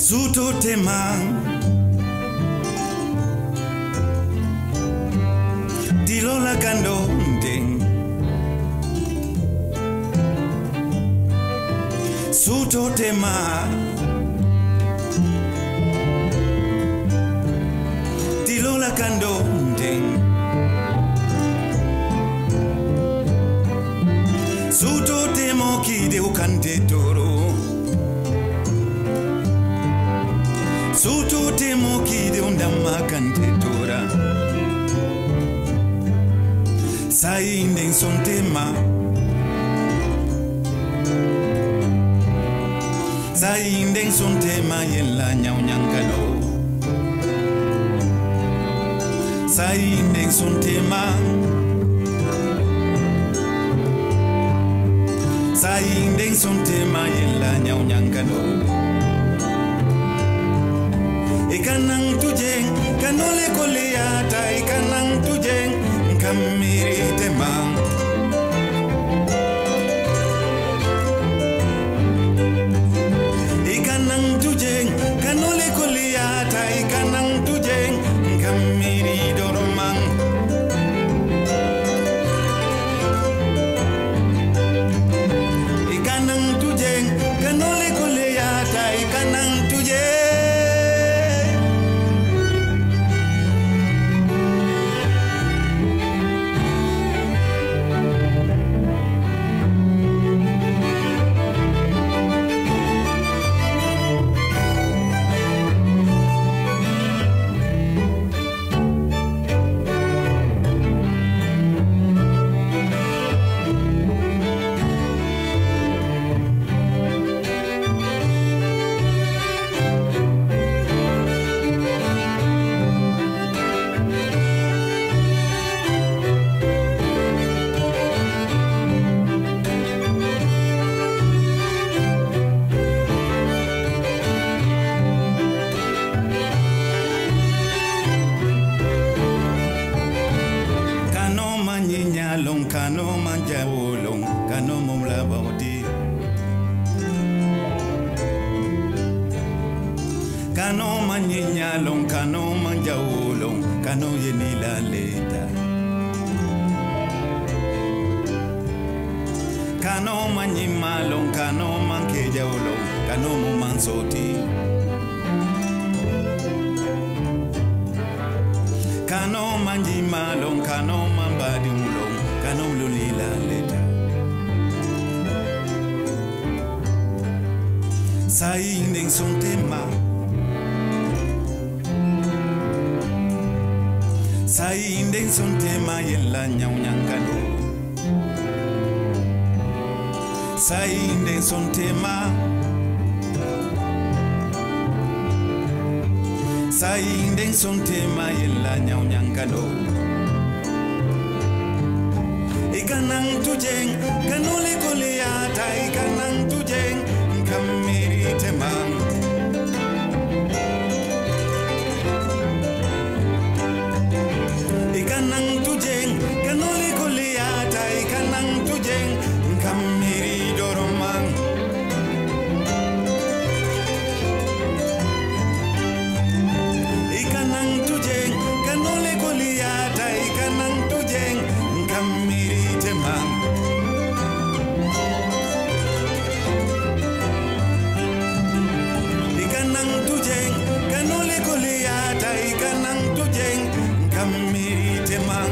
Suto tema Dilola kandondeng Suto tema Dilola kandondeng Suto temo kide ukante toro Suto temo kide undama kante tora Saindeng son tema Saindeng son tema yella nyau nyankalo Saindeng son tema Saindeng son tema yella nyau nyankalo Ikanang tujeng kanole koleata ikanang tujeng kamiri temang Ikanang tujeng kanole koleata ikanang tujeng kamiri doromang Ikanang tujeng kanole koleata ikanang tujeng Kano manja wolong, kano mumla bawdi. Kano manyinya long, kano manja wolong, kano yenila leta. Kano manyima long, kano mankeja wolong, kano mumansoti. Kano manjima long, kano mambadi mulong. Kano lulila leta Saindeng son tema Saindeng son tema yella nyau nyankalo Saindeng son tema Saindeng son tema yella nyau nyankalo Ikanang tujeng kanole koleata ikanang tujeng kamiri temang Ikanang tujeng kanole koleata ikanang tujeng kamiri doromang Ikanang tujeng kanole koleata ikanang tujeng kamiri temang Ikanang tujeng kanole koleata ikanang tujeng kamiri temang